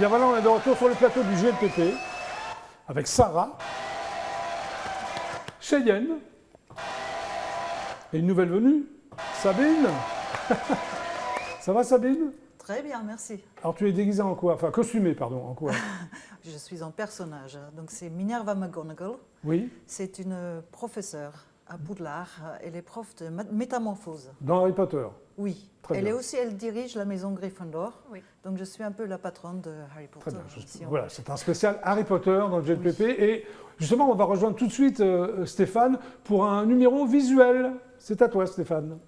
bien voilà, on est de retour sur le plateau du GLPP avec Sarah, Cheyenne et une nouvelle venue, Sabine. Ça va Sabine? Très bien, merci. Alors tu es déguisée en quoi? Enfin costumée, pardon, en quoi? Je suis un personnage. Donc c'est Minerva McGonagall. Oui, C'est une professeure à Poudlard. Elle est prof de métamorphose. dans Harry Potter. Oui. Très Elle bien. est aussi, elle dirige la maison Gryffondor. Oui. Donc je suis un peu la patronne de Harry Très Potter. bien. si on Voilà, veut. c'est un spécial Harry Potter dans le GLPP. Et justement, on va rejoindre tout de suite Stéphane pour un numéro visuel. C'est à toi Stéphane.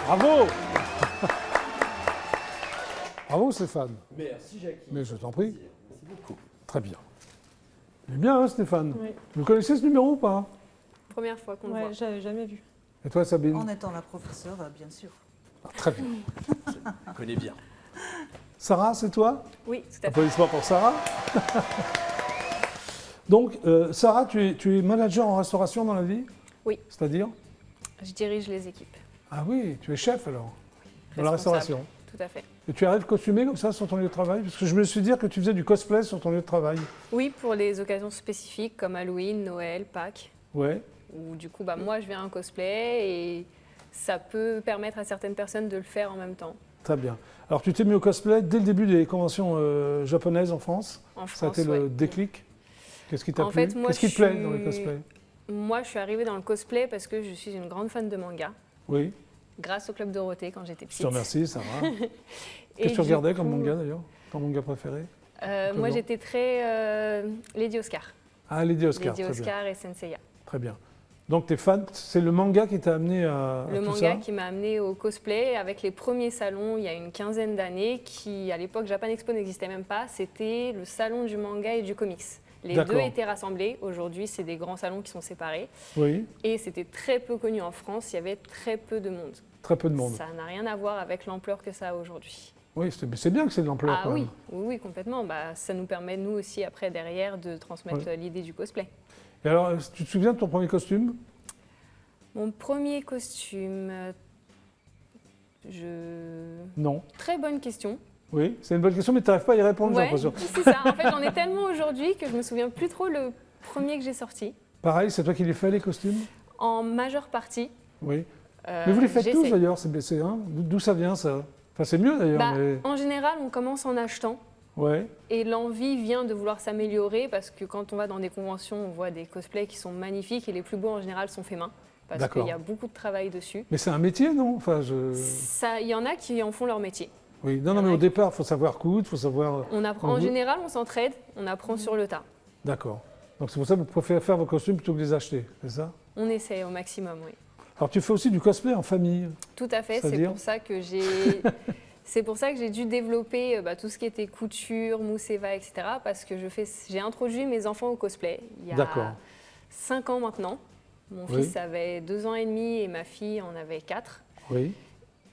Bravo. Bravo Stéphane. Merci Jackie. Mais je t'en prie. Merci beaucoup. Très bien. Mais bien hein, Stéphane. Oui. Vous connaissez ce numéro ou pas? Première fois qu'on le Ouais, voit. j'avais jamais vu. Et toi Sabine? En étant la professeure, bien sûr. Ah, très bien. Je connais bien. Sarah, c'est toi? Oui, tout à fait. Applaudissements pour Sarah. Donc, Sarah, tu es manager en restauration dans la vie? Oui. C'est-à-dire? Je dirige les équipes. Ah oui, tu es chef alors, dans la Responsable. restauration. Tout à fait. Et tu arrives costumé comme ça sur ton lieu de travail? Parce que je me suis dit que tu faisais du cosplay sur ton lieu de travail. Oui, pour les occasions spécifiques comme Halloween, Noël, Pâques, Ouais. où du coup, moi, je viens en cosplay et ça peut permettre à certaines personnes de le faire en même temps. Très bien. Alors, tu t'es mis au cosplay dès le début des conventions japonaises en France. En Ça a France, été le ouais. déclic. Qu'est-ce qui t'a En plu? fait, moi, Qu'est-ce qui te je plaît suis- dans le cosplay? Moi, je suis arrivée dans le cosplay parce que je suis une grande fan de manga, Oui, grâce au Club Dorothée quand j'étais je petite. te remercie, Sarah. Et Qu'est-ce que tu du regardais comme coup, manga d'ailleurs? Ton manga préféré? Moi, Comment j'étais très Lady Oscar. Ah, Lady Oscar. Lady Très bien. Oscar et Senseiya. Très bien. Donc, tu es fan, c'est le manga qui t'a amené à Le tout manga ça? qui m'a amené au cosplay avec les premiers salons il y a une quinzaine d'années qui, à l'époque, Japan Expo n'existait même pas. C'était le salon du manga et du comics. Les D'accord. deux étaient rassemblés. Aujourd'hui, c'est des grands salons qui sont séparés. Oui, Et c'était très peu connu en France. Il y avait très peu de monde. très peu de monde. Ça n'a rien à voir avec l'ampleur que ça a aujourd'hui. Oui, mais c'est bien que c'est de l'ampleur Ah quand oui, même. oui, oui, complètement. Ça nous permet, nous aussi, après, derrière, de transmettre l'idée du cosplay. Et alors, tu te souviens de ton premier costume? Mon premier costume, Non. très bonne question. Oui, c'est une bonne question, mais tu n'arrives pas à y répondre, j'ai Ouais, l'impression. c'est ça. En fait, j'en ai tellement aujourd'hui que je me souviens plus trop le premier que j'ai sorti. Pareil, c'est toi qui les fais, les costumes? En majeure partie. Oui. Mais vous les faites tous j'essaie. d'ailleurs, hein, d'où ça vient ça? Enfin, c'est mieux d'ailleurs, Bah, mais... En général, on commence en achetant. Ouais, Et l'envie vient de vouloir s'améliorer parce que quand on va dans des conventions, on voit des cosplays qui sont magnifiques et les plus beaux en général sont faits main. Parce D'accord. qu'il y a beaucoup de travail dessus. mais c'est un métier, non? Enfin, Il y en a qui en font leur métier. Oui, non, mais au départ, il faut savoir coudre, il faut savoir... On apprend, en général, on s'entraide, on apprend sur le tas. D'accord. Donc c'est pour ça que vous préférez faire vos costumes plutôt que les acheter, c'est ça? On essaie au maximum, oui. Alors tu fais aussi du cosplay en famille. Tout à fait, c'est C'est-à-dire pour ça que j'ai... C'est pour ça que j'ai dû développer tout ce qui était couture, mousse Eva, etc. Parce que j'ai introduit mes enfants au cosplay il y a D'accord. 5 ans maintenant. Mon Oui. fils avait 2 ans et demi et ma fille en avait 4. Oui.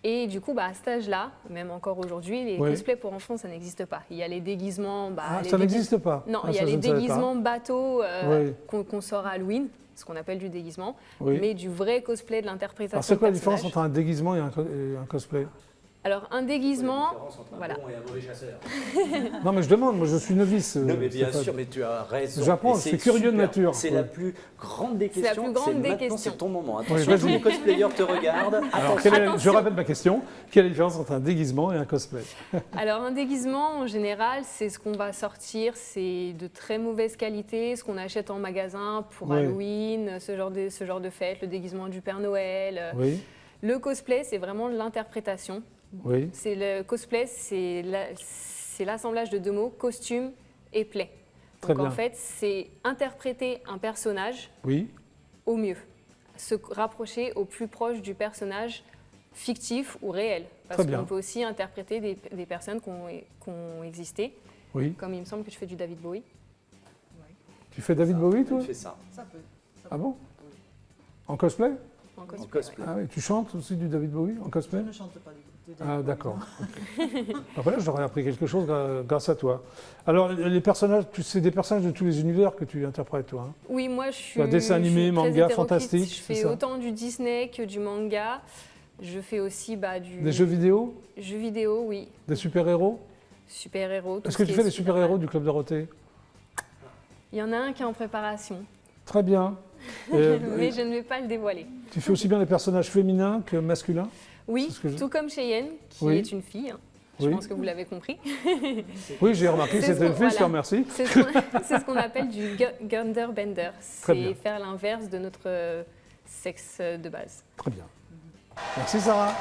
Et du coup, à cet âge-là, même encore aujourd'hui, les Oui. cosplays pour enfants, ça n'existe pas. Il y a les déguisements... Ah, les ça n'existe pas? Non, Ah, il y ça, a je les ne savais pas. déguisements bateaux Oui. qu'on sort à Halloween, ce qu'on appelle du déguisement, Oui. mais du vrai cosplay, de l'interprétation. Alors c'est quoi la de différence personnage. entre un déguisement et un cosplay? Alors, un déguisement... La différence entre un Voilà. bon et un mauvais chasseur. Non mais je demande, moi je suis novice. Non, mais bien Stéphane. sûr, mais tu as raison. J'apprends, Et je c'est suis curieux de super. nature. C'est Ouais. la plus grande des C'est la questions. plus grande des Maintenant, questions. c'est ton moment. Oui, Attention, tous vas-y. les cosplayers te regardent. Alors, Attention. je répète ma question. Quelle est la différence entre un déguisement et un cosplay? Alors, un déguisement, en général, c'est ce qu'on va sortir, c'est de très mauvaise qualité, ce qu'on achète en magasin pour Oui. Halloween, ce genre de fête, le déguisement du Père Noël. Oui, Le cosplay, c'est vraiment l'interprétation. oui, C'est le cosplay, c'est l'assemblage de deux mots, costume et play. Très Donc en bien. fait, c'est interpréter un personnage oui. au mieux, se rapprocher au plus proche du personnage fictif ou réel. Parce Très bien. qu'on peut aussi interpréter des personnes qui ont existé, Oui. comme il me semble que je fais du David Bowie. Tu fais David Bowie, toi? Tu fais ça. Ça peut. Ah bon? En cosplay? En En cosplay, cosplay. Ah oui, tu chantes aussi du David Bowie en cosplay? Je ne chante pas du Ah d'accord. Voilà, j'aurais appris quelque chose grâce à toi. Alors les personnages, c'est des personnages de tous les univers que tu interprètes, toi. Hein? Oui, moi je suis. Dessin animé, je suis très manga, hétéroclite. fantastique, Je c'est fais ça autant du Disney que du manga. Je fais aussi Des jeux vidéo? Jeux vidéo, oui. Des super-héros? Super-héros. tout Est-ce ce que tu qui fais est les Superman. super-héros du Club Dorothée? Il y en a un qui est en préparation, Très bien. mais je ne vais pas le dévoiler. Tu fais aussi bien les personnages féminins que masculins? Oui, C'est ce que je- tout comme Cheyenne, qui Oui. est une fille. Hein. Je Oui. pense que vous l'avez compris. Oui, j'ai remarqué que C'est c'était ce une fille, je te voilà. remercie. C'est ce qu'on appelle du Genderbender. Très bien. C'est faire l'inverse de notre sexe de base. Très bien. Merci Sarah.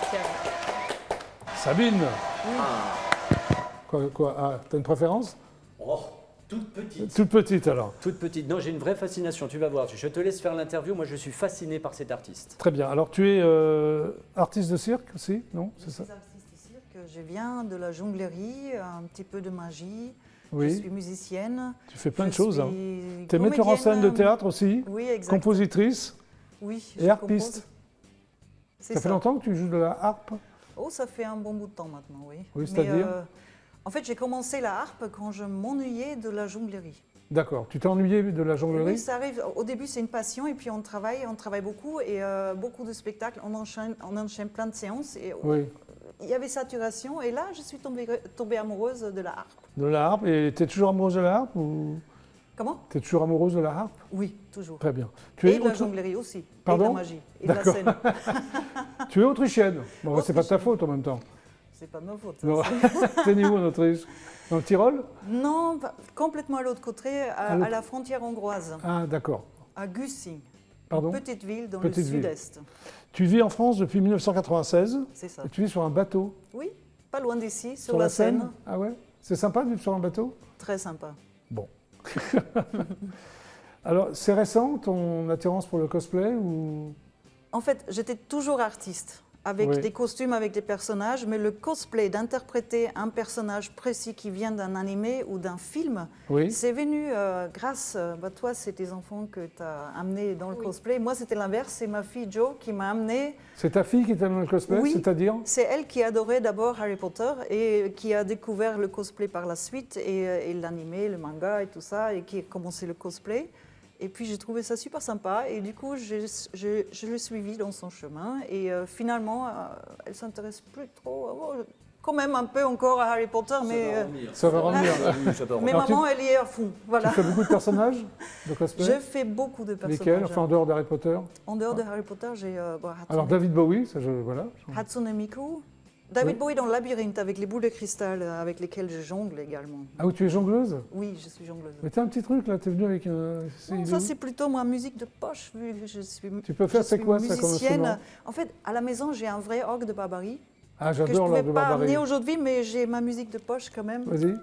Merci à vous. Sabine, Ah. quoi ah, t'as une préférence? Oh, toute petite. Toute petite alors. Toute petite. Non, j'ai une vraie fascination. Tu vas voir. Je te laisse faire l'interview. Moi, je suis fasciné par cet artiste. Très bien. Alors tu es artiste de cirque aussi, non? C'est Je ça? suis artiste de cirque, je viens de la jonglerie, un petit peu de magie, je Oui. suis musicienne. Tu fais plein je de choses. Hein. suis Tu es metteur en scène de comédienne. théâtre aussi, Oui, exact. compositrice Oui, et je harpiste. compose. C'est Ça fait longtemps que tu joues de la harpe? Oh, ça fait un bon bout de temps maintenant, oui. Oui, Mais, c'est-à-dire en fait, j'ai commencé la harpe quand je m'ennuyais de la jonglerie. D'accord. Tu t'es ennuyé de la jonglerie? Oui, ça arrive. Au début, c'est une passion et puis on travaille beaucoup et beaucoup de spectacles. On enchaîne plein de séances et Oui. il y avait saturation. Et là, je suis tombée amoureuse de la harpe. De la harpe. Et tu es toujours amoureuse de la harpe ou Comment? tu es toujours amoureuse de la harpe? Oui, toujours. Très bien. Tu Et es, de la autre- jonglerie aussi. Pardon Et de la magie. Et de la D'accord. scène. tu es autrichienne. Bon, c'est pas de ta Autrichienne. faute en même temps. C'est pas de ma faute. Non. T'es né où en Autriche? Dans le Tyrol? Non, complètement à l'autre côté, À l'autre- à la frontière hongroise, Ah, d'accord. à Gussing. Pardon? Une petite ville dans Petite le ville. sud-est. Tu vis en France depuis 1996 C'est ça. et tu vis sur un bateau. Oui, pas loin d'ici, sur, Sur la la Seine? Seine. Ah ouais? C'est sympa de vivre sur un bateau? Très sympa. Bon. Alors, c'est récent ton attirance pour le cosplay ou... En fait, j'étais toujours artiste, avec Oui. des costumes, avec des personnages, mais le cosplay, d'interpréter un personnage précis qui vient d'un animé ou d'un film, Oui. c'est venu grâce, toi, c'est tes enfants que tu as amenés dans le Oui. cosplay. Moi, c'était l'inverse, c'est ma fille Jo qui m'a amenée. C'est ta fille qui t'a amené le cosplay, Oui. c'est-à-dire? C'est elle qui adorait d'abord Harry Potter et qui a découvert le cosplay par la suite et l'animé, le manga et tout ça, et qui a commencé le cosplay. Et puis j'ai trouvé ça super sympa et du coup je l'ai suivi dans son chemin et finalement elle s'intéresse plus trop, quand même un peu encore à Harry Potter, Ça va revenir. mais Alors, maman elle y est à fond. Voilà. Tu fais beaucoup de personnages de cosplay? Je fais beaucoup de personnages. Lesquels? Enfin, en dehors d'Harry Potter? En dehors de Harry Potter, j'ai Alors, David Bowie, ça, voilà. Hatsune Miku. David Oui. Bowie dans le labyrinthe avec les boules de cristal avec lesquelles je jongle également. Ah oui, tu es jongleuse? Oui, je suis jongleuse. Mais t'as un petit truc, là, t'es venu avec un... Non, ça c'est plutôt ma musique de poche vu que je suis. Tu peux faire, je c'est suis quoi ça comme musicienne. instrument? En fait, à la maison j'ai un vrai orgue de barbarie Ah, que je ne j'adore pouvais l'orgue de pas Barbarie. amener aujourd'hui, mais j'ai ma musique de poche quand même. Vas-y.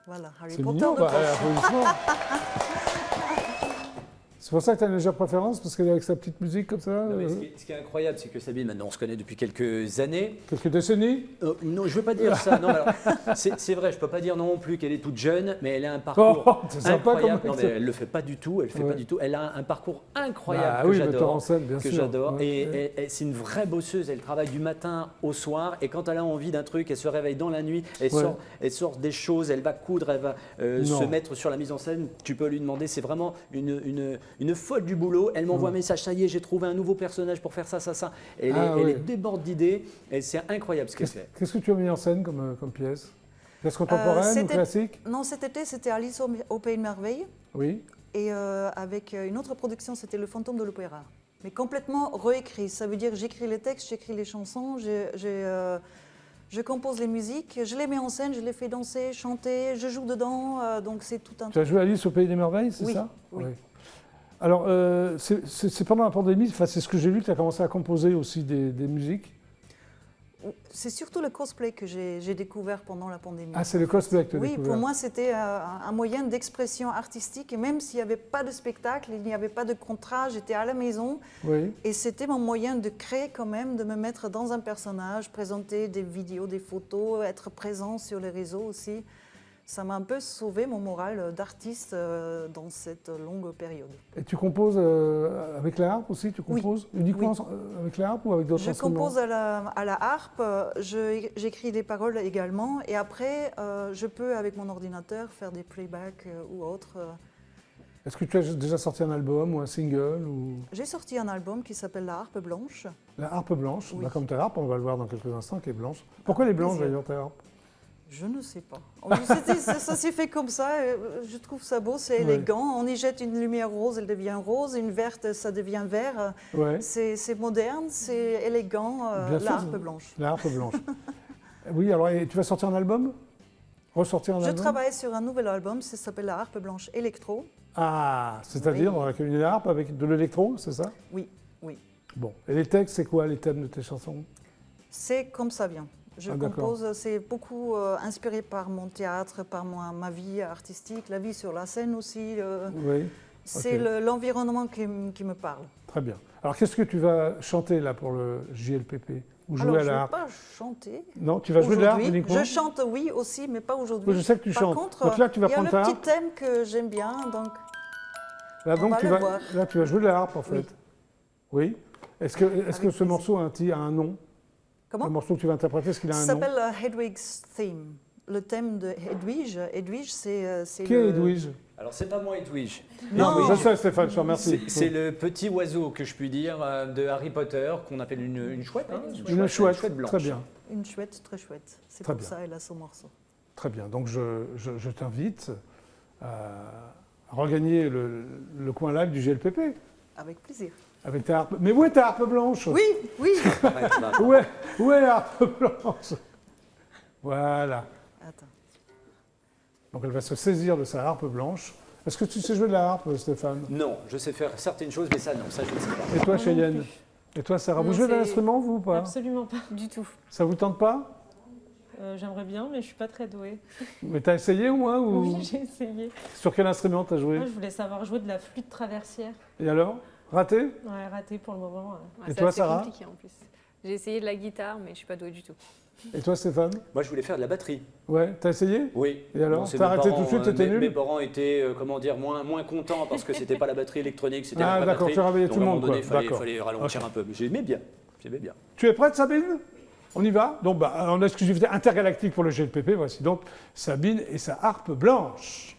Voilà, Harry C'est Potter mignon, de bah, poche. applaudissements. C'est pour ça que tu as une légère préférence, parce qu'elle est avec sa petite musique comme ça, Non, mais ce qui est incroyable, c'est que Sabine, maintenant on se connaît depuis quelques années. quelques décennies. Non, je ne veux pas dire ça. Non, mais alors, c'est vrai, je ne peux pas dire non plus qu'elle est toute jeune, mais elle a un parcours Oh, c'est sympa incroyable. comme Non, mais elle ne le fait pas du tout. Elle fait Ouais. pas du tout. Elle a un parcours incroyable Bah que oui, metteur j'adore. en scène, bien Que sûr. j'adore. Ouais, Et ouais. c'est une vraie bosseuse. Elle travaille du matin au soir. Et quand elle a envie d'un truc, elle se réveille dans la nuit. Ouais. Elle sort des choses. Elle va coudre. Elle va Non. se mettre sur la mise en scène. Tu peux lui demander. C'est vraiment une folle du boulot. Elle m'envoie un message. Ça y est, j'ai trouvé un nouveau personnage pour faire ça, ça, ça. Elle ouais. est déborde d'idées. Et c'est incroyable ce qu'elle fait. Qu'est-ce que tu as mis en scène comme pièce? Pièce contemporaine ou c'était- classique? Non, cet été c'était Alice au Pays de Merveilles Oui. et avec une autre production c'était Le Fantôme de l'Opéra. Mais complètement réécrit. Ça veut dire j'écris les textes, j'écris les chansons, je compose les musiques, je les mets en scène, je les fais danser, chanter, je joue dedans. Donc c'est tout un Tu as joué Alice au Pays des Merveilles, c'est Oui, ça? oui. Alors, c'est pendant la pandémie, enfin, c'est ce que j'ai vu, que tu as commencé à composer aussi des musiques. C'est surtout le cosplay que j'ai découvert pendant la pandémie. Ah, c'est le cosplay que tu as Oui, découvert. pour moi, c'était un moyen d'expression artistique. Et même s'il n'y avait pas de spectacle, il n'y avait pas de contrat, j'étais à la maison. Oui. Et c'était mon moyen de créer quand même, de me mettre dans un personnage, présenter des vidéos, des photos, être présent sur les réseaux aussi. Ça m'a un peu sauvé mon moral d'artiste dans cette longue période. Et tu composes avec la harpe aussi? Tu composes uniquement avec la harpe ou avec d'autres Je instruments? compose à la harpe, j'écris des paroles également. Et après, je peux, avec mon ordinateur, faire des playbacks ou autres. Est-ce que tu as déjà sorti un album ou un single ou... J'ai sorti un album qui s'appelle La Harpe Blanche. La harpe blanche, Oui. bah, comme ta harpe, on va le voir dans quelques instants, qui est blanche. Pourquoi elle est blanche plaisir. d'ailleurs, ta harpe? Je ne sais pas. Ça s'est fait comme ça. Je trouve ça beau, c'est Ouais. élégant. On y jette une lumière rose, elle devient rose. Une verte, ça devient vert. Ouais. C'est moderne, c'est élégant. Bien sûr, La Harpe Blanche. La harpe blanche. Oui, alors et tu vas sortir un album? Ressortir un Je album? travaille sur un nouvel album, ça s'appelle La Harpe Blanche Électro. Ah, c'est-à-dire Oui. avec une harpe avec de l'électro, c'est ça? Oui, oui. Bon. Et les textes, c'est quoi les thèmes de tes chansons? C'est comme ça vient. Je Ah, d'accord. compose, c'est beaucoup inspiré par mon théâtre, par ma vie artistique, la vie sur la scène aussi. Oui, C'est ok. l'environnement qui me parle. très bien. Alors qu'est-ce que tu vas chanter là pour le JLPP? Ou jouer Alors, à je ne la vais harpe? pas chanter. Non, tu vas jouer de la harpe Aujourd'hui, uniquement? je chante oui aussi, mais pas aujourd'hui. Oui, je sais que tu Par chantes. contre, Donc là, tu vas il y a prendre le ta petit harpe. thème que j'aime bien, donc Là, on donc, va tu le vas, voir. là, tu vas jouer de la harpe en fait. Oui. Oui. Est-ce que ce plaisir. morceau a un nom? comment Le morceau que tu vas interpréter, est-ce qu'il a Ça un nom? s'appelle Hedwig's Theme. Le thème de Hedwige. Hedwige, c'est Qui est Edwige? Alors, c'est pas moi, Edwige. Non. Je sais, Stéphane, je te remercie. C'est le petit oiseau, que je puis dire, de Harry Potter, qu'on appelle une chouette. Hein, Une chouette, blanche. très bien. Une chouette, très chouette. C'est Très pour bien. ça elle a son morceau. Très bien. Donc je t'invite à regagner le coin live du GLPP Avec plaisir. avec ta harpe. Mais où est ta harpe blanche? Oui, oui. Ouais, bah, Où est la harpe blanche? Voilà. Attends. Donc elle va se saisir de sa harpe blanche. Est-ce que tu sais jouer de la harpe, Stéphane? non, je sais faire certaines choses, mais ça, non, ça, je ne sais pas. Et toi, Moi non Cheyenne? plus. Et toi, Sarah? Vous Non, jouez d'un c'est- instrument, vous, ou pas? Absolument pas. Du tout. Ça vous tente pas? J'aimerais bien, mais je suis pas très douée. Mais t'as essayé au moins ou... Oui, j'ai essayé. Sur quel instrument t'as joué? Moi, je voulais savoir jouer de la flûte traversière. Et alors? Raté? Ouais, raté pour le moment. Ouais, Et c'est toi, assez Sarah compliqué en plus. J'ai essayé de la guitare, mais je suis pas douée du tout. Et toi, Stéphane? Moi, je voulais faire de la batterie. Ouais, t'as essayé? Oui. Et alors, Bon, c'est t'as mes arrêté parents, tout de suite, t'étais mes nul? parents étaient, comment dire, moins contents parce que c'était pas la batterie électronique, c'était Ah, la d'accord, batterie. tu as réveillé Donc, tout le à un monde, moment donné, quoi. il fallait ralentir un peu. Mais j'aimais bien. J'aimais bien. Tu es prête, Sabine? On y va? Donc, en exclusivité intergalactique pour le GLPP, voici donc Sabine et sa harpe blanche.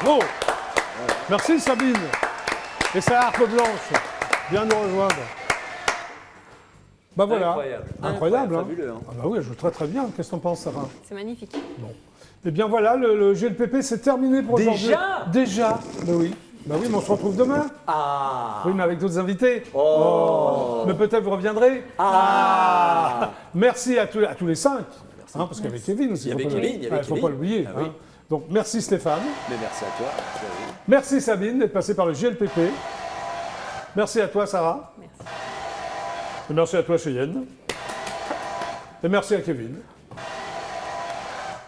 Bravo. Merci Sabine et sa harpe blanche. Viens nous rejoindre. Bah voilà. Incroyable, hein. Fabuleux. Hein. Ah bah oui, elle joue très très bien. Qu'est-ce que t'en penses, Sarah? C'est magnifique. Eh bien voilà, le GLPP c'est terminé pour aujourd'hui. Déjà Bah oui. Bah oui, mais on se retrouve demain. Ah. Oui, mais avec d'autres invités. Oh. Mais peut-être vous reviendrez. Ah. Merci à tous les 5. Hein, parce qu'il y avait Kevin aussi. Il y avait Kevin, il y avait faut Kevin. pas l'oublier. Ah oui. Hein. Donc merci Stéphane. Mais merci à toi. Merci Sabine d'être passée par le GLPP. Merci à toi Sarah. Merci. Et merci à toi Cheyenne. Et merci à Kevin.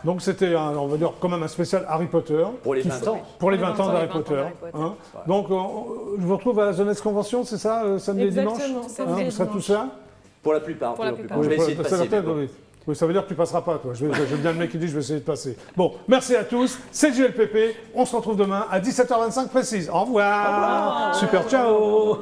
Donc c'était, on va dire, quand même un spécial Harry Potter. Pour les 20 ans. Pour les 20 ans d'Harry 20 ans Potter. d'Harry Potter. Hein. Donc je vous retrouve à la Jeunesse Convention, c'est ça, samedi et dimanche? Exactement, samedi et Vous serez tous dimanche. là? Pour la plupart. Pour la plupart. Je vais essayer de Ça passer. va peut-être, oui. Oui, ça veut dire que tu passeras pas, toi. J'aime bien le mec qui dit je vais essayer de passer. Bon, merci à tous. C'est le GLPP. On se retrouve demain à 17h25 précise. Au revoir. Super, ciao.